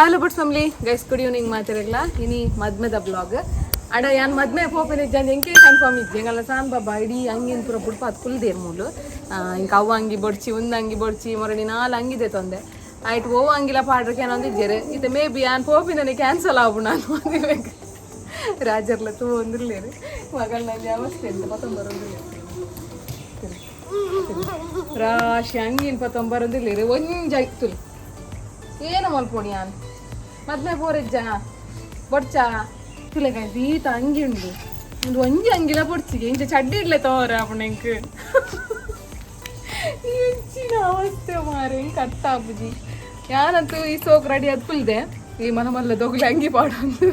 Hii Lovebirdz Family, guys, good evening materagla. Ini Madimeg vlog. Ada yan Madimeg popene jan enke confirm idengala san baba idi angin pura pudpat full der mulu. Inka avva angi bodchi unda angi bodchi morani naal angi de tonde. Ait wo angila paadra ke anonde jere. Ite maybe yan popinane cancel avunanu Madimeg. Rajarla tu ondillere. Magalna javasthe ente patam barondille. Rashi angin patam barondillere onjaitul. ಏನು ಮಲ್ಪೋಣಿ ನಾನು ಮೊದಲೇ ಬೋರೆಜ್ಜ ಬೊಡ್ಚ ತುಲೆಗಾಯ್ತು ಈತ ಅಂಗಿ ಉಂಡು ಒಂದು ಒಂಜಿ ಅಂಗಿಲ ಬೊಡ್ಚಿಗೆ ಇಂಚ ಚಡ್ಡಿ ಇಡ್ಲೆ ತೋರ ಅಪ್ಪಣೆಂಕ್ ಹೆಚ್ಚಿನ ಅವಸ್ಥೆ ಮಾರೆ ಕಟ್ಟಾಪುಜಿ ಯಾನಂತೂ ಈ ಸೋಕ್ ರೆಡಿ ಅದು ಫುಲ್ದೆ ಈ ಮನ ಮಲ್ಲ ದೊಗ್ಲೆ ಅಂಗಿ ಪಾಡೊಂದು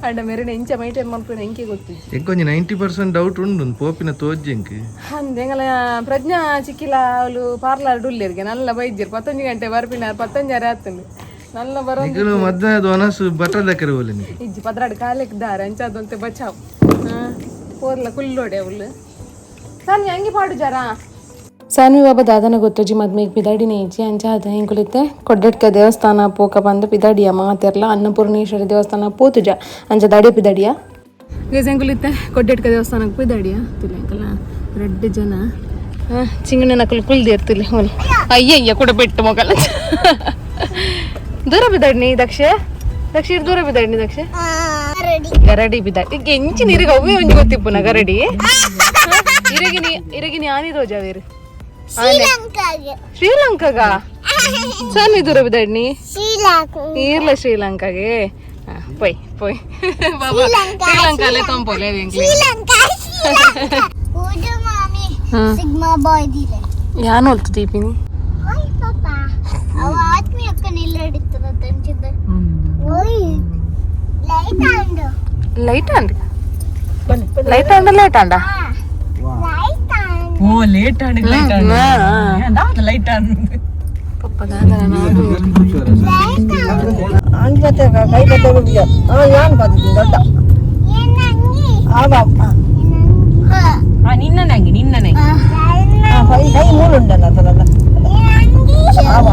ಅಂಡ ಮೇರೆನೆ ಇಂಚ ಮೈಟೇನ್ ಮಲ್ಪೋಣ ಎಂಕೆ ಗೊತ್ತು ಎಂಕೊಂಜಿ 90% ಡೌಟ್ ಉಂಡು ಪೋಪಿನ ತೋಜ್ಜೆಂಕ್ ಅಂದೆಂಗಲ ಪ್ರಜ್ಞಾ ಚಿಕ್ಕಿಲ ಅವಳು ಪಾರ್ಲರ್ ಡುಲ್ಲೆರ್ಗೆ ನಲ್ಲ ಬೈದ್ಯರು 11 ಗಂಟೆ ಬರ್ಪಿನಾರು 15 ಆತಂದು ನಲ್ಲ ಬರೋ ನಿಕಲು ಮದ್ನಾದು ಅನಸು ಬಟಲಕರೆ ಓಲೆ ನಿ ಇಜ್ಜಿ ಪದ್ರಾಡ್ ಕಾಲೆಕ್ ದಾರ ಅಂಚಾದಂತೆ ಬಚಾವ್ ಪೋರ್ಲ ಕುಲ್ಲೋಡೆ ಅವಳು ಸಾನ್ವಿ ಅಂಗಿ ಪಾಡು ಜರಾ ಸಾನ್ವಿ ಬಾಬಾ ದಾದನ ಗೊತ್ತೋಜಿ ಮದ್ಮೆಗ್ ಪಿದಾಡಿನೇ ಇಜ್ಜಿ ಅಂಚಾದ ಹಿಂಗುಲಿತ್ತೆ ಕೊಡ್ಯಡ್ಕ ದೇವಸ್ಥಾನ ಪೋಕ ಬಂದು ಪಿದಾಡಿಯ ಮಾತೆರ್ಲ ಅನ್ನಪೂರ್ಣೇಶ್ವರಿ ದೇವಸ್ಥಾನ ಪೋತುಜ ಅಂಚ ದಾಡಿಯ ಪಿದಾಡಿಯ ಗೇಸ್ ಹೆಂಗುಲಿತ್ತೆ ಕೊಡ್ಯಡ್ಕ ದೇವಸ್ಥಾನಕ್ಕೆ ಪಿದಾಡಿಯ ತಿಲ್ಲ ಹೆಂಗಲ್ಲ ರೆಡ್ ಜನ ಚಿಂಗಣ್ಣ ನಕಲು ಕುಲ್ದಿರ್ತಿಲ್ಲ ಹೋಲ್ ಅಯ್ಯಯ್ಯ ಕೂಡ ಬಿಟ್ಟು ಮೊಗಲ ದೂರ ಬಿದ್ದಾಡ್ನಿ ದಕ್ಷ ದೂರ ಬಿದ್ದಾಡ್ನಿ ದಕ್ಷ ಗರಡಿ ಬಿದ್ದಾಡಿ ಈಗ ಎಂಚಿ ನೀರಿಗೆ ಅವೇ ಒಂಜಿ ಗೊತ್ತಿಪ್ಪುನ ಗರಡಿ ಇರಗಿನಿ ಆನಿ ರೋಜಾವೇರು ಶ್ರೀಲಂಕಾಗ ಸಾನ್ವಿ ದೂರ ಬಿದ್ದಾಡ್ನಿ ಇರ್ಲ ಶ್ರೀಲಂಕಾಗೆ ಪೊಯ್ ಪೊಯ್ ಬಾಬಾ ಶ್ರೀಲಂಕಾಲೆ ತಂಪೋಲೆ ಯಾನ್ ಹೊಲ್ತು ದೀಪಿನಿ ಲೈಟ್ ಅಂಡ್ ಲೇಟ್ ಅಂಡ ಓ ಲೇಟ್ ಆಡಿ ಲೈಟ್ ಆಡಿ ಪಪ್ಪ ದಾದನ ನಾನು ಅಂಜತೆ ಕೈ ಬತ್ತೆ ಬಿಡಿಯ ಯಾನ್ ಬದಿದ್ದೀನಿ ದೊಡ್ಡ ನಿನ್ನನೆ ಕೈ ಮೂಳುಂಡಲ್ಲ ಅದರಲ್ಲ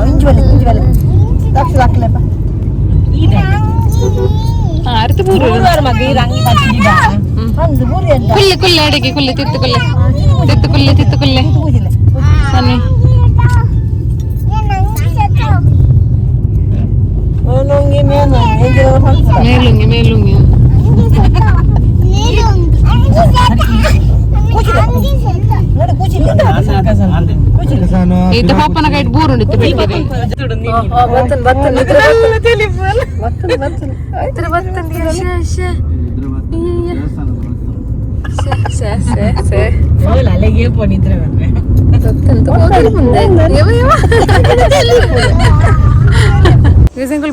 ಇಂಜುವಲಿ ದಕ್ಷ ಹಾಕ್ಲೆಪ್ಪ ಅರ್ಥ ಪೂರು ಮಗ ಈ ರಂಗಿ ಬತ್ತಿದ ಅಂದು ಪೂರಿ ಅಂತ ಕುಲ್ಲೆ ಅಡಿಗೆ ಕುಲ್ಲೆ ತಿತ್ತುಕುಲ್ಲೆ ಸನ್ನಿ ಮೇಲುಂಗಿ ಇದು ಪಾಪನ ಕೈ ಬೂರುಂಡಿತ್ತು ಬೇಕಿದೆ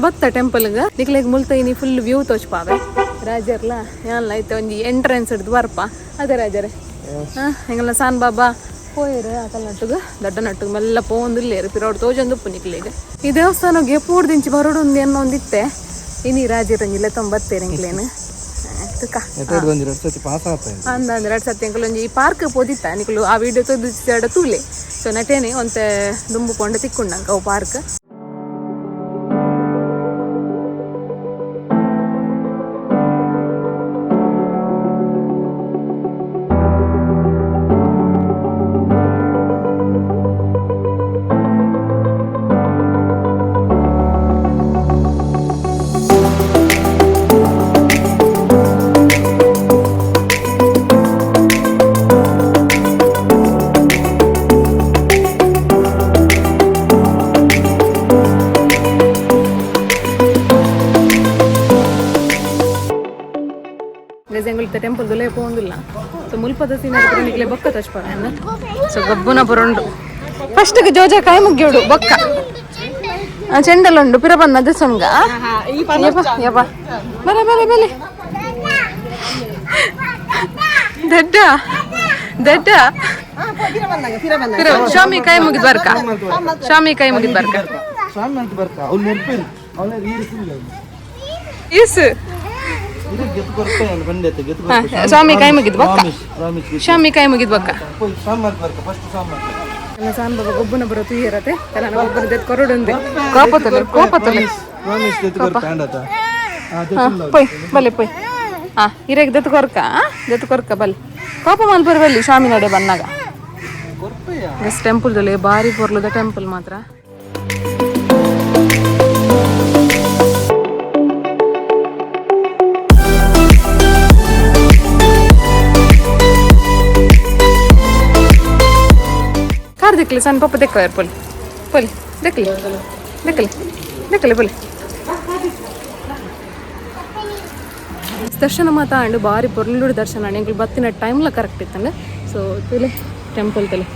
ಬತ್ತ ಟೆಂಪಲ್ಗ ನಿಕ್ಲೆಗ್ ಮುಲ್ತೈನಿ ಫುಲ್ ವ್ಯೂ ತೋಚ್ಪಾವೆ ರಾಜರ್ಲ ಎಲ್ಲ ಐತೆ ಒಂಜಿ ಎಂಟ್ರೆನ್ಸ್ ಹಿಡ್ದು ಬರ್ಪ ಅದೇ ರಾಜರೇ ಹೆಂಗಲ್ಲ ಸಾನ್ ಬಾಬಾ ಪೋಯರು ಆಕಲ್ ನಟ್ಟುಗ ದೊಡ್ಡ ನಟ್ಟುಗ ಮೆಲ್ಲ ಪೋಂದಿಲ್ಲೇರು ಪಿರೋಡ್ ತೋಜೊಂದುಪ್ಪು ನಿಕ್ಲೆಗ್ ಈ ದೇವಸ್ಥಾನಕ್ಕೆ ಪೂರ್ದಿಂಚಿ ಬರೋಡೊಂದು ಏನೋ ಒಂದಿತ್ತೆ ಇನಿ ರಾಜರಂಜಿಲ್ಲ ತೊಂಬತ್ತೇರು ಎಂಕ್ಲೇನು ಅಂದ 2 ಸತಿ ಎಂಕಲು ಒಂಜಿ ಪಾರ್ಕ್ ಪೋದಿತ್ತ ನಿಕಲು ಆ ವಿಡಿಯೋ ತೋದಿಸ್ತಾಡ ತೂಲೆ ಸೊ ನಟೇನೆ ಒಂತೆ ದುಂಬು ಕೊಂಡ ತಿಕ್ಕೊಂಡಂಕ ಅವು ಪಾರ್ಕ್ ಟೆಂಪಲ್ ದೊಲೆ ಪೋಂದಿಲ್ಲ ಸೊ ಮುಲ್ಪದ ಸೀನ್ ನಿಕ್ಲೆ ಬೊಕ್ಕ ತಚ್ಪಾರ ಸೊ ಗಬ್ಬುನ ಬರೋಂಡು ಫಸ್ಟ್ಗೆ ಜೋಜ ಕಾಯಿ ಮುಗ್ಗಿಯೋಡು ಬೊಕ್ಕ ಚೆಂಡಲ್ಲುಂಡು ಪಿರ ಬಂದ ಅದೇ ಸೊಂಗ ಯಪ್ಪ ಬೆಲೆ ದಡ್ಡ ಶಾಮಿ ಕಾಯಿ ಮುಗಿದ್ ಬರ್ಕ ಈಸ್ ಸ್ವಾಮಿ ಕೈ ಮುಗಿದ್ ಬಕ್ಕ ಸಾನ್ ಬಾಬಾ ಗೊಬ್ಬನ ಬರೋ ತುಯ್ಯರತೆ ತನ್ನ ಗೊಬ್ಬನ ಕೊರಡುಂದೆ ಕೋಪತಲೆ ಪ್ರಾಮಿಸ್ ತೆತ್ಕೊರ್ ಪ್ಯಾಂಡತ ಪೊಯ್ ಬಲೆ ಪೊಯ್ ಇರೆಗ್ ದೆತ್ ಕೊರ್ಕ ಬಲೆ ಕೋಪ ಮಲ್ಪುರ ಬಲ್ಲಿ ಸ್ವಾಮಿ ನಡೆ ಬನ್ನಾಗ ಟೆಂಪಲ್ದಲ್ಲಿ ಭಾರಿ ಪೊರ್ಲದ ಟೆಂಪಲ್ ಮಾತ್ರ. ಕಾರ್ ದಿಕ್ಲಿ ಸಣ್ಣ ಪಪ್ಪ ದೆಕ್ಕ ಪೊಲಿ ಪೊಲಿ ದೆಕ್ಲಿ ದೆಕ್ಕಲಿ ದೆಕ್ಕಲಿ ಪೊಲಿ ದರ್ಶನ ಮಾತಾಂಡು ಭಾರಿ ಪೊರ್ಲುಡು ದರ್ಶನ ಎಂಕ್ಲು ಬತ್ತಿನ ಟೈಮ್ಲ ಕರೆಕ್ಟ್ ಇತ್ತಂಡು. ಸೊ ತುಲೆ ಟೆಂಪಲ್ ತಲೆ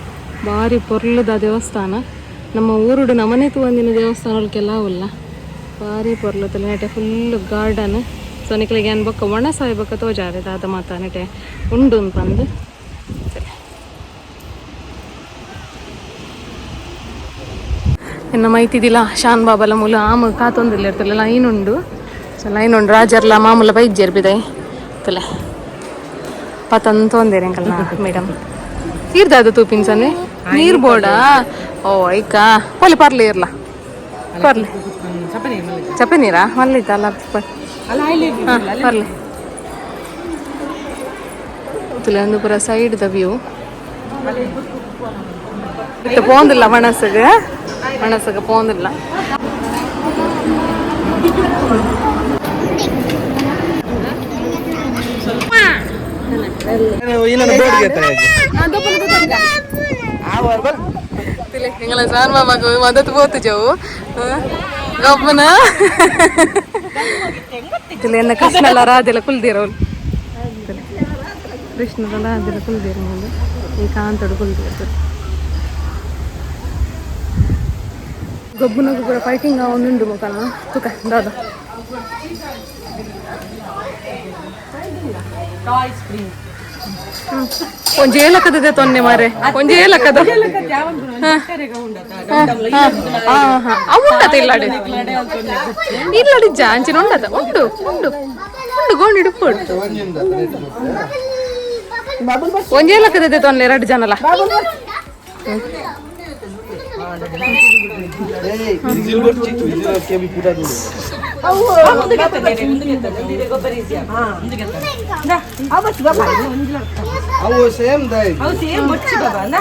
ಭಾರಿ ಪೊರ್ಲದ ದೇವಸ್ಥಾನ. ನಮ್ಮ ಊರುಡು ನಮನೆ ತೂವಂದಿನ ದೇವಸ್ಥಾನಕ್ಕೆಲ್ಲ ಅವಲ್ಲ ಭಾರಿ ಪೊರ್ಲು ತಲೆ ನೆಟೆ ಫುಲ್ ಗಾರ್ಡನ್. ಸೊ ನಿಕ್ಲಿಗೆ ಏನು ಬೊಕ್ಕ ಒಣ ಸಾಯಿ ಬೊಕ್ಕ ತೋಜಾರೆ ದಾದ ಮಾತ ನೆಟೆ ಉಂಡು ಅಂದು ಇನ್ನು ಮೈತಿದಿಲ್ಲ ಶಾನ್ ಬಾಬಲ ಮೂಲ ಆಮ ಕಾತೊಂದಿಲ್ಲ ಇರ್ತಲ್ಲ ಲೈನ್ ಉಂಡು. ಸೊ ಲೈನ್ ಉಂಡು ರಾಜರ್ಲ ಮಾಮೂಲ ಬೈಕ್ ಜರ್ಬಿದೆ ತಲೆ ಪತಂತ ಒಂದೇರೆ ಅಂಕಲ್ ಮೇಡಮ್ ಇರ್ದಾದ ತೂಪಿನ್ಸನೆ ನೀರು ಬೋರ್ಡಾ ಓ ಐಕ ಪೊಲಿ ಪರ್ಲಿ ಇರ್ಲ ಪರ್ಲಿ ಚಪ್ಪೆ ನೀರಾ ಮಲ್ಲಿತ ಅಲ್ಲ ಪರ್ಲಿ ತುಲೆ ಒಂದು ಪೂರ ಸೈಡ್ ದ ವ್ಯೂ ಪೋಂದಿಲ್ಲ ಮಣಸ್ಸಿಗೆ ಪೋಂದಿಲ್ಲ. നിങ്ങളെ സാൻമാമക്ക് മദത്ത് പോത്ത് ജാവു ഗപ്പന ഇതിലെ എന്നെ കൃഷ്ണല ರಾಧೆಲ್ಲ ಕುಲ್ದಿರೋರು ಕೃಷ್ಣದ ರಾಧೆಲ್ಲ ಕುಲ್ದಿರೋದು ಈ ಕಾಂತಡು ಕುಲ್ದಿರೋದು ಗಬ್ಬುನಗು ಪೂರ ಫೈಟಿಂಗ್ ಅವನುಂಡು ಮುಖನ ತುಕ ದಾದ ಒಂಜಿ ಏಲಕ್ಕದ ತೊನ್ನೆ ಮಾರೆ ಒಂಜಿ ಏಲಕ್ಕದ ಉಂಡತ ಇಲ್ಲಾಡಿ ಇಲ್ಲಾಡಿ ಜಾಂಚಿನ ಉಂಡತ ಉಂಟು ಉಂಡು ಉಂಡು ಗೋಣಿಡು ಪೊಟ್ಟು ಒಂಜಿ ಏಲಕ್ಕದ ತೊನ್ನೆ 2 ಜನಲ ಅವು ಸೇಮ್ ದೈ ಅವು ಸೇಮ್ ಬಚ್ಚಿ ಬಾಬಾ ನಾ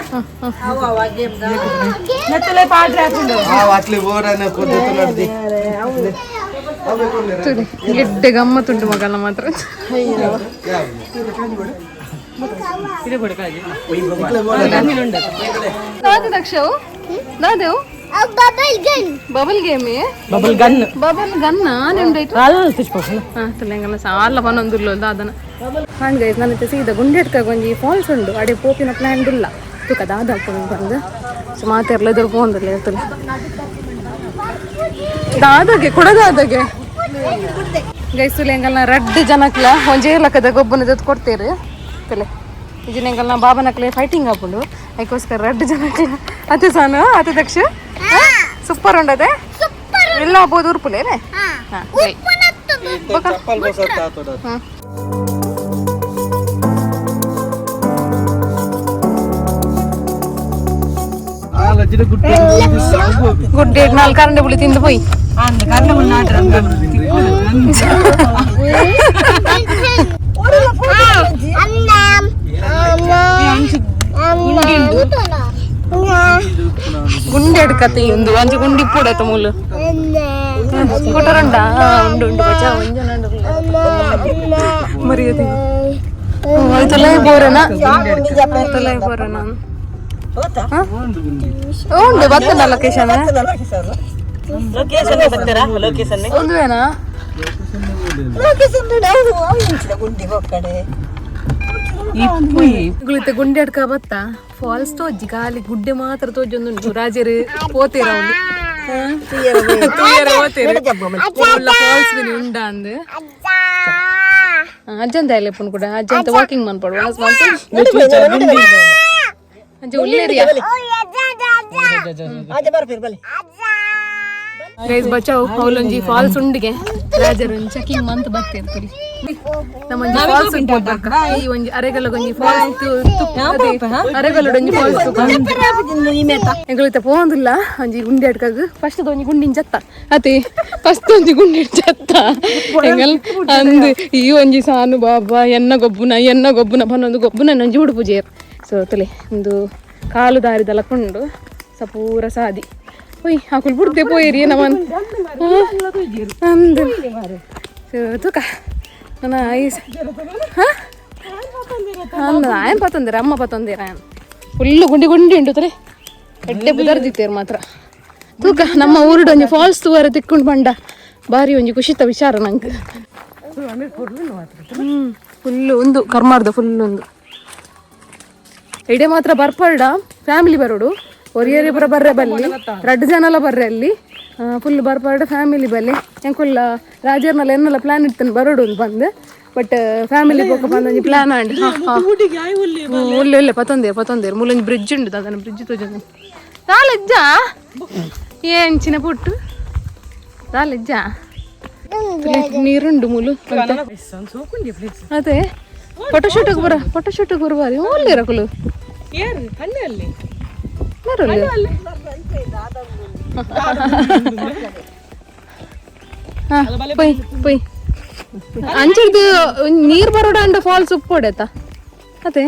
ಅವು ಅವಾಗೆ ನತ್ತಲೆ ಪಾಡ್ರೆ ಹಾಕೊಂಡು ವಾಟ್ಲಿ ಬೋರನೆ ಕೊದ್ದು ನಡ್ದಿ ಅವು ಕೊಡ್ಲೆ ಗೆಡ್ಡೆ ಗಮ್ಮತ್ತುಂಟು ಮಗನ ಮಾತ್ರ ಇದು ಬಡಕಾಜಿ ದಾದ ದಕ್ಷವು ದಾದೆವು ಬಬಲ್ ಗನ್ ತೆಲಂಗಾಣ ಸಾಲ ಪನೊಂದುಲ್ಲ ದಾದನ ಹಾಂಡ್ ಗೈಸ್ ನನ್ನ ಸೀದಾ ಗುಂಡೆಡ್ಕ ಗೊಂಜಿ ಫಾಲ್ಸ್ ಉಂಡು ಅಡೆ ಪೋಪಿನ ಪ್ಲಾನ್ ಇಲ್ಲ ತುಕ ದಾದ ಹಾಕೊಂಡು ಬಂದು ಸೊ ಮಾತೆರ್ಲ ಎದುರು ಪೋಂದಿಲ್ಲ ಇರ್ತದೆ ದಾದಗೆ ಕೊಡದಾದಗೆ ಗೈಸ್ ತುಲೆಂಗಲ್ನ 2 ಜನಕ್ಲ ಒಂಜೇ ಲಕ್ಕದ ಗೊಬ್ಬನ ಜೊತೆ ಕೊಡ್ತೇರು ತಲೆ ಇಜಿನೆಂಗಲ್ನ ಬಾಬನಕ್ಲೆ ಫೈಟಿಂಗ್ ಹಾಕೊಂಡು ಅದಕ್ಕೋಸ್ಕರ 2 ಜನಕ್ಲ ಅತ್ತೆ ಸಾನು ಅತ್ತೆ ದಕ್ಷ ಸೂಪರ್ ಉಂಡದೆ ಎಲ್ಲ ಬೋದು ಉರ್ಪುಲೇನೆ ಚಪ್ಪಲ್ ಬಸತ್ತ ಆತೋಡ ಆಲ ಜಿಡ ಗುಡ್ಡೆ 4 ಕರಂಡೆ ಬುಳಿ ತಿಂದು ಹೋಯಿ ಅಂದ ಕರಂಡೆ ಬುಳಿ ನಾಟ್ರ ಗುಂಡೆ ಎಡ್ಕತಿ ಒಂದು ಒಂಜಿ ಗುಂಡಿ ಪೂಡೈತ ಮೂಲು ಕೊಟ್ಟರಂಡ ಉಂಡು ಉಂಡು ಬಚ್ಚ ಮರಿಯದಿ ತಲೆ ಬೋರನ ಉಂಡು ಬತ್ತನ ಲೊಕೇಶನ್ ಒಂದುವೇನಾ ಗುಂಡೆ ಅಡ್ಕ ಬತ್ತ ಫಾಲ್ಸ್ ತೋಜಿ ಖಾಲಿ ಗುಡ್ಡೆ ಮಾತ್ರ ತೋಜೊಂದುಂಟು ರಾಜರು ಪೋತೀರ ಫಾಲ್ಸ್ ಬಿನಿ ಉಂಡ ಅಂದ್ ಅಜ್ಜಂತ ಇಲ್ಲಪ್ಪನ್ ಕೂಡ ಅಜ್ಜಂತ ವಾಕಿಂಗ್ ಮನ್ಪಡು ಅಜ್ಜ ಉಳ್ಳೇರಿಯಾ ಗೈಸ್ ಬಚಾವ್ ಅವಲೊಂಜಿ ಫಾಲ್ಸ್ ಉಂಡಿಗೆ ರಾಜರು ಚೆಕಿಂಗ್ ಮಂತ್ ಬರ್ತಿರ್ತೀರಿ ನಮ್ಮೊಂಜಿ ಫಾಲ್ಸ್ ಈ ಒಂಜಿ ಅರೆಗಲಗೊಂಜಿ ಫಾಲ್ಸ್ ಅರೆಗಲೊಡೊಂಜಿ ಫಾಲ್ಸ್ ಎಂಗಳಿತ ಪೋಂದಿಲ್ಲ ಒಂಜಿ ಗುಂಡಿ ಅಡ್ಕಾಗ ಫಸ್ಟ್ ಒಂಜಿ ಗುಂಡಿನ ಜತ್ತ ಅತಿ ಫಸ್ಟ್ ಒಂಜಿ ಗುಂಡಿನ ಜತ್ತ ಎಂಗಲ್ ಅಂದ್ ಈ ಒಂಜಿ ಸಾನು ಬಾಬಾ ಎನ್ನ ಗೊಬ್ಬುನ ಪನ್ನೊಂದು ಗೊಬ್ಬುನ ಒಂಜಿ ಉಡುಪುಜೇರ್ ಸೊ ತಲೆ ಒಂದು ಕಾಲು ದಾರಿದಲ್ಲ ಕೊಂಡು ಸಪೂರ ಸಾದಿ ಓಯ್ ಹಾಕುಲ್ ಬಿಡ್ದೆ ಪೋಯಿರಿ ನಮ್ಮನ್ ಅಂದ್ ತೂಕ ನನ್ನ ಐಸ್ ಆಯನ್ ಪತ್ತೊಂದಿರ ಅಮ್ಮ ಪತ್ತೊಂದಿರ ಫುಲ್ಲು ಗುಂಡಿ ಉಂಟು ತಲೆ ಎಡ್ಡೆ ಬುದರ್ದಿತ್ತೇರು ಮಾತ್ರ ತೂಕ ನಮ್ಮ ಊರುಡು ಒಂಜಿ ಫಾಲ್ಸ್ ತೂವರೆ ತಿಕ್ಕೊಂಡು ಬಂಡ ಬಾರಿ ಒಂಜಿ ಖುಷಿತ ವಿಚಾರ ನಂಗೆ ಫುಲ್ಲು ಒಂದು ಕರ್ಮಾರ್ದ ಫುಲ್ ಒಂದು ಇಡೇ ಮಾತ್ರ ಬರ್ಪರ್ಡ ಫ್ಯಾಮಿಲಿ ಬರೋಡು ಒರಿಯರಿ ಪುರ ಬರ್ರೆ ಬಲ್ಲಿ 2 ಜನಲ ಬರ್ರೆ ಅಲ್ಲಿ ಫುಲ್ ಬರ್ಪರ್ಡ ಫ್ಯಾಮಿಲಿ ಬಲ್ಲಿ ಎಂಕುಲ್ಲ ರಾಜರ್ನಲ್ಲ ಎನ್ನೆಲ್ಲ ಪ್ಲಾನ್ ಇಡ್ತಾನೆ ಬರೋಡು ಬಂದು ಬಟ್ ಫ್ಯಾಮಿಲಿ ಪೋಕ ಬಂದು ಪ್ಲಾನ್ ಆಂಡ್ ಉಲ್ಲೆ ಪತ್ತೊಂದೇರು ಮೂಲೊಂಜಿ ಬ್ರಿಡ್ಜ್ ಉಂಟು ಅದನ್ನು ಬ್ರಿಡ್ಜ್ ತೋಜೊಂದು ರಾಲೆಜ್ಜ ಏಂಚಿನ ಪುಟ್ಟು ರಾಲೆಜ್ಜ ನೀರುಂಡು ಮೂಲು ಅದೇ ಫೋಟೋಶೂಟಿಗೆ ಬರಬಾರಿ ಒಳ್ಳೆ ಇರಕಲು ಅಂಚರ್ದು ನೀರ್ ಬರೋಡ ಫಾಲ್ಸ್ ಉಪ್ಪೊಡೆತ ಅದೇ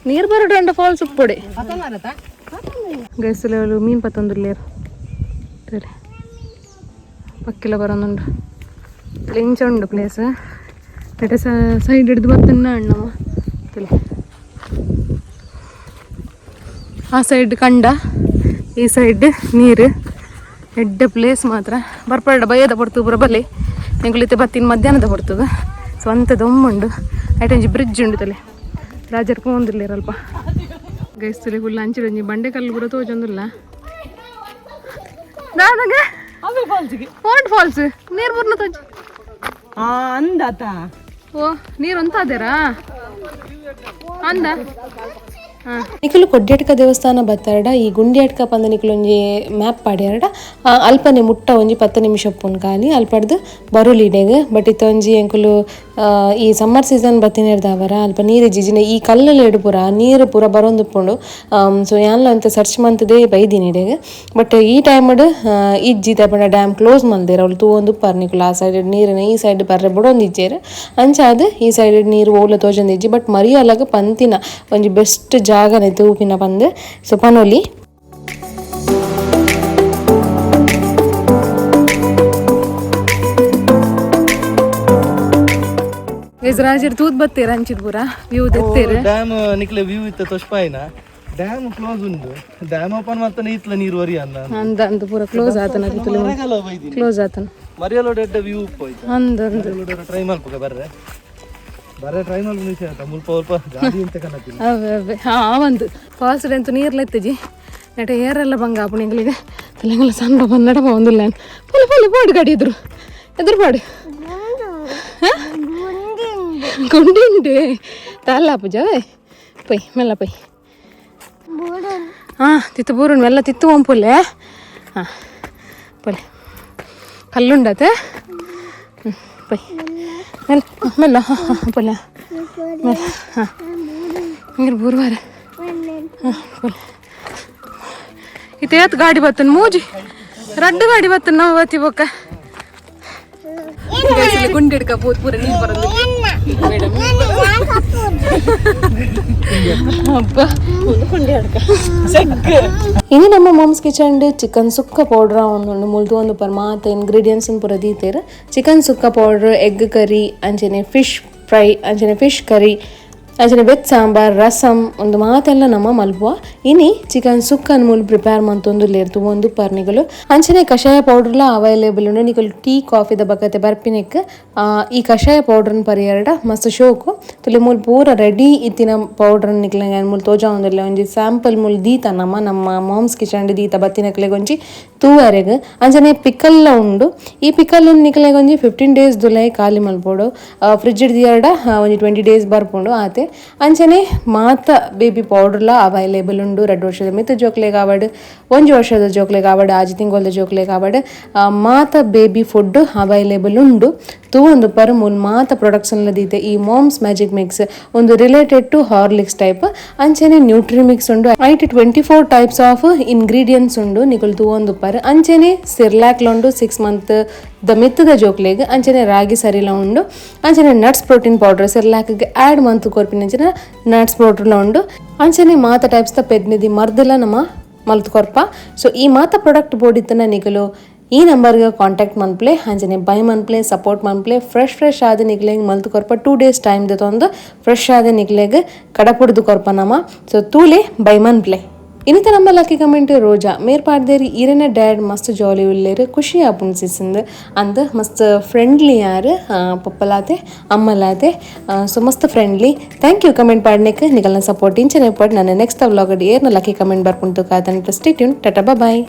ನೀರ್ ಬರೋಡ ಫಾಲ್ಸ್ ಉಪ್ಪೊಡೆ ಗೈಸಲು ಮೀನ್ ಪತ್ತೊಂದುಲ್ಲೇರು ಪಕ್ಕಿಲ ಬರೋನುಂಡು ಇಂಚ ಉಂಡು ಪ್ಲೇಸ್ ಸೈಡ್ ಹಿಡಿದು ಬರ್ತನ್ನ ಅಣ್ಣವ ತಲೆ ಆ ಸೈಡ್ ಕಂಡ ಈ ಸೈಡ್ ನೀರು ಎಡ್ಡೆ ಪ್ಲೇಸ್ ಮಾತ್ರ ಬರ್ಪಡ ಬಯ್ಯದ ಪಡ್ತು ಪುರ ಬಲೆ ಎಂಗುಳಿತೆ ಬತ್ತಿನ ಮಧ್ಯಾಹ್ನದ ಪಡ್ತದ ಸ್ವಂತ ದೊಮ್ಮುಂಡು ಐಟೊಂಜಿ ಬ್ರಿಡ್ಜ್ ಉಂಡು ತಲೆ ರಾಜರ್ ಪೋಂದಿಲ್ಲ ಇರಲ್ಪ ಗೈಸ್ತಲೆ ಫುಲ್ ಅಂಚಿಡೊಂಜಿ ಬಂಡೆ ಕಲ್ಲು ಪುರ ತೋಜೊಂದಿಲ್ಲ ದಾದಾಗೆ ಓಂಡ್ ಫಾಲ್ಸ್ ನೀರು ಪೂರ್ಣ ತೋಜಿ ಅಂದಾತ ಓ ನೀರು ಅಂತಾದೇರಾ ಅಂದ ನಿಕಲು ಕೊಡ್ಯಾಟ್ಕ ದೇವಸ್ಥಾನ ಬತ್ತಾರಡ ಈ ಗುಂಡ್ಯಾಟ್ಕ ಪಂದ ನಿಕಲೊಂಜಿ ಮ್ಯಾಪ್ ಪಾಡ್ಯಾರಡ ಅಲ್ಪನೆ ಮುಟ್ಟ ಒಂಜಿ 10 ನಿಮಿಷ ಪುನ್ ಖಾಲಿ ಅಲ್ಪಡ್ದು ಬರುಲಿಡೆಗ್ ಬಟ್ ಇತ್ತೊಂಜಿ ಎಂಕುಲು ಈ ಸಮ್ಮರ್ ಸೀಸನ್ ಬತ್ತಿನೇರ್ದಾವರ ಅಲ್ಪ ನೀರು ಜಿಜಿನ ಈ ಕಲ್ಲಲ್ಲಿ ಎಡು ಪುರ ನೀರು ಪೂರ ಬರೋಂದುಪ್ಪುಂಡು ಸೊ ಯಾನ್ಲ ಅಂತ ಸರ್ಚ್ ಮಂತದೇ ಬೈದಿನಿಡೆಗ್ ಬಟ್ ಈ ಟೈಮಡ್ ಇಜ್ಜಿ ತಪಂಡ ಡ್ಯಾಮ್ ಕ್ಲೋಸ್ ಮಲ್ದೇರ ಅವ್ಳು ತೂವೊಂದು ಪರ್ನಿಕುಲು ಆ ಸೈಡ್ ನೀರಿನ ಈ ಸೈಡ್ ಬರ್ರೆ ಬುಡೊಂದು ಇಜ್ಜೇರು ಅಂಚಾದ ಈ ಸೈಡ್ ನೀರು ಓಲ ತೋಜೊಂದು ಇಜ್ಜಿ ಬಟ್ ಮರಿಯಲಾಗ ಪಂತಿನ ಒಂಜಿ ಬೆಸ್ಟ್ ಜಾಗನೆ ತೂಪಿನ ಬಂದು ಸೊ ಪನೊಲಿ ರಾಜರ್ ತೂತ್ ಬತ್ತೇರ ಅಂಚಿದ್ ಪೂರ ವ್ಯೂ ದೆತ್ತೇರ ಡ್ಯಾಮ್ ನಿಕ್ಲೆ ವ್ಯೂ ಇತ್ತ ತೊಷ್ಪಾಯಿನ ಡ್ಯಾಮ್ ಕ್ಲೋಸ್ ಉಂಡು ಡ್ಯಾಮ್ ಓಪನ್ ಮಾಡ್ತಾನೆ ಇತ್ಲ ನೀರು ವರಿ ಅಂದ ಪೂರ ಕ್ಲೋಸ್ ಆತನ ಕ್ಲೋಸ್ ಆತನ ಮರಿಯಲೋಡ ಎಡ್ಡ ವ್ಯೂ ಉಪ್ಪೋಯ್ತು ಅಂದ ಟ್ರೈ ಮಾಡ್ಬೇಕ ಬರ್ರೆ ಟ್ರೈ ಮಾಡ್ಬೇಕು ನಿಮಿಷ ಆಯ್ತಾ ಮುಲ್ಪ ಗಾಡಿ ಅಂತ ಕನತಿಲ್ಲ ಅವೇ ಒಂದು ಫಾಲ್ಸ್ ಅಂತೂ ನೀರ್ಲೆತ್ತಜಿ ನೆಟ ಏರೆಲ್ಲ ಬಂಗ ಅಪ್ಪಣಿಗಳಿಗೆ ತಲೆಂಗಲ ಸಣ್ಣ ಬಂದಡ ಒಂದಿಲ್ಲ ಪುಲ್ ಪಾಡು ಗಾಡಿ ಎದುರು ಪಾಡು ಗುಂಡಿ ತಾಲ ಪೂಜಾವೆ ಪೈ ಮೆಲ್ಲ ಪೈ ತಿತ್ತು ಬೂರು ಮೆಲ್ಲ ತಿತ್ತು ಒಂಪುಲ್ಲೆ ಪೊಲೆ ಕಲ್ಲುಂಡತೆ ಪೈ ಮೆಲ್ಲ ಮೆಲ್ಲ ಪೊಲೆ ಮೆಲ್ಲ ಹಿಂಗೆ ಬೂರ್ವಾರ ಪೊಲೆ ಇತ್ತೇತ್ ಗಾಡಿ ಬತ್ತನ್ ಮೂಜಿ ರಡ್ಡು ಗಾಡಿ ಬತ್ತನ್ ನಾವು ಬತ್ತಿ ಬೊಕ್ಕ ಗುಂಡಿ ಹಿಡ್ಕ ಪೂರ ನೀರು ಬರೋದು ಇನ್ನು ನಮ್ಮ ಮಾಮ್ಸ್ ಕಿಚನ್ ಚಿಕನ್ ಸುಕ್ಕ ಪೌಡ್ರ್ ಒಂದು ಮುಲ್ದು ಒಂದು ಪರಮಾತ ಇಂಗ್ರೀಡಿಯೆಂಟ್ಸ್ ಪೂರ ದೀತೇರು ಚಿಕನ್ ಸುಕ್ಕ ಪೌಡ್ರ್ ಎಗ್ ಕರಿ ಅಂಚನೆ ಫಿಶ್ ಫ್ರೈ ಅಂಚನೆ ಫಿಶ್ ಕರಿ ಅಂಚನೆ ವೆಜ್ ಸಾಂಬಾರ್ ರಸಮ್ ಒಂದು ಮಾತೆಲ್ಲ ನಮ್ಮ ಮಲ್ಪುವ ಇನಿ ಚಿಕನ್ ಸುಕ್ಕನ್ ಮೂಲ ಪ್ರಿಪೇರ್ ಮಂತೊಂದು ಲೇರ್ತು ಒಂದು ಪರ್ನಿಗಳು ಅಂಚನೆ ಕಷಾಯ ಪೌಡರ್ಲ ಅವೈಲೇಬಲ್ ಉಂಡು ನಿಕಲು ಟೀ ಕಾಫಿದ ಬಕತೆ ಬರ್ಪಿನೆಕ್ ಈ ಕಷಾಯ ಪೌಡ್ರನ್ ಪರಿಯರಡ ಮಸ್ತ್ ಶೋಕು ತುಲಿ ಮೂಲ ಪೂರ ರೆಡಿ ಇತ್ತಿನ ಪೌಡ್ರನ್ ನಿಕ್ಲೆ ಮೂಲ ತೋಜಾ ಒಂದಿಲ್ಲ ಒಂಜಿ ಸ್ಯಾಂಪಲ್ ಮೂಲ ದೀತ ನಮ್ಮ ಮಾಮ್ಸ್ ಕಿಚನ್ ದೀತ ಬತ್ತಿನಕ್ಲೆಗ್ ಒಂಜಿ ತೂವರೆಗೆ ಅಂಚನೆ ಪಿಕಲ್ಲ ಉಂಡು ಈ ಪಿಕಲ್ ನಿಕಲೆಗೆ ಒಂಜಿ 15 days ದುಲೈ ಖಾಲಿ ಮಲ್ಪೋಡು ಫ್ರಿಡ್ಜ್ ದಿಯರ್ಡ ಒಂಜಿ 20 days ಬರ್ಪುಂಡು ಆತೆ ಅಂಚನೆ ಮಾತ ಬೇಬಿ ಪೌಡರ್ಲ ಅವೈಲೇಬಲ್ ಉಂಡು 2 ವರ್ಷದ ಮಿತ್ ಜೋಕ್ಲೆಗ್ ಆವಡ್ 1 ವರ್ಷದ ಜೋಕ್ಲೆಗ್ ಆವಡ್ ಆಜಿ ತಿಂಗೊಲ್ದ ಜೋಕ್ಲೆಗ್ ಆವಡ್ ಮಾತ ಬೇಬಿ ಫುಡ್ ಅವೈಲೇಬಲ್ ಉಂಡು ತೂವೊಂದು ಪರ್ ಮೂಲ್ ಮಾತ ಪ್ರೊಡಕ್ಷನ್ ದೀತೆ ಈ ಮಾಮ್ಸ್ ಮ್ಯಾಜಿಕ್ ಮಿಕ್ಸ್ ಒಂದು ರಿಲೇಟೆಡ್ ಟು ಹಾರ್ಲಿಕ್ಸ್ ಟೈಪ್ ಅಂಚನೆ ನ್ಯೂಟ್ರಿ ಮಿಕ್ಸ್ ಉಂಡು ಐಟ್ 24 ಟೈಪ್ಸ್ ಆಫ್ ಇಂಗ್ರೀಡಿಯೆಂಟ್ಸ್ ಉಂಡು ನಿಕುಲು ತೂವೊಂದು ಪರ್ ಅಂಚನೆ ಸಿರ್ಲಾಕ್ಲ ಉಂಡು 6 month ದ ಮಿತ್ತದ ಜೋಕ್ಲೆಗ್ ಅಂಚನೆ ರಾಗಿ ಸರಿಲ ಉಂಡು ಅಂಚನೆ ನಟ್ಸ್ ಪ್ರೋಟೀನ್ ಪೌಡರ್ ಸಿರ್ಲಾಕ್ಗೆ ಆ್ಯಡ್ ಮಂತ್ ಕೊರ್ಪಿನ ಅಂಚನೆ ನಟ್ಸ್ ಪೌಡರ್ಲ ಉಂಡು ಅಂಚನೆ ಮಾತ ಟೈಪ್ಸ್ ದ ಪೆದ್ನಿದಿ ಮರ್ದಲ ನಮ್ಮ ಮಲ್ತ್ ಕೊರ್ಪ ಸೊ ಈ ಮಾತ ಪ್ರಾಡಕ್ಟ್ ಬೋಡಿತ್ತನ ನಿಕಲು ಈ ನಂಬರ್ಗೆ ಕಾಂಟ್ಯಾಕ್ಟ್ ಮನ್ಪ್ಲೆ ಅಂಚನೆ ಬೈ ಮನ್ಪ್ಲೆ ಸಪೋರ್ಟ್ ಮನ್ಪ್ಲೆ ಫ್ರೆಶ್ ಆದ ನಿಕ್ಲೆಗೆ ಮಲ್ತು ಕೊರ್ಪ 2 days ಟೈಮ್ ದೊಂದು ಫ್ರೆಶ್ ಆದ ನಿಕ್ಲೆಗೆ ಕಡಪುಡ್ದು ಕೊರ್ಪ ನಮ್ಮ ಸೊ ತೂಲೆ ಬೈ ಮನ್ಪ್ಲೆ ಇನ್ನಿತ ನಮ್ಮ ಲಕ್ಕಿ ಕಮೆಂಟ್ ರೋಜಾ ಮೇರ್ ಪಾಡ್ದೇರಿ ಈರನೇ ಡ್ಯಾಡ್ ಮಸ್ತ್ ಜಾಲಿ ಉಳ್ಳೇರು ಖುಷಿ ಆಪುಣ್ಸಿಂದ ಅಂದ ಮಸ್ತ್ ಫ್ರೆಂಡ್ಲಿ ಯಾರು ಪಪ್ಪಲಾತೆ ಅಮ್ಮಲಾತೆ ಸೊ ಮಸ್ತ್ ಫ್ರೆಂಡ್ಲಿ ಥ್ಯಾಂಕ್ ಯು ಕಮೆಂಟ್ ಪಾಡ್ನೆಕ್ ನಿಗಲ್ನ ಸಪೋರ್ಟ್ ಇಂಚನೆ ಪಡ್ ನನ್ನ ನೆಕ್ಸ್ಟ್ ವ್ಲಾಗ್ ಏರ್ನ ಲಕ್ಕಿ ಕಮೆಂಟ್ ಬರ್ಪುಂಟು ಕಾತಂಟ ಸ್ಟೇ ಟ್ಯೂನ್ ಟಾಟಾ ಬಾಯ್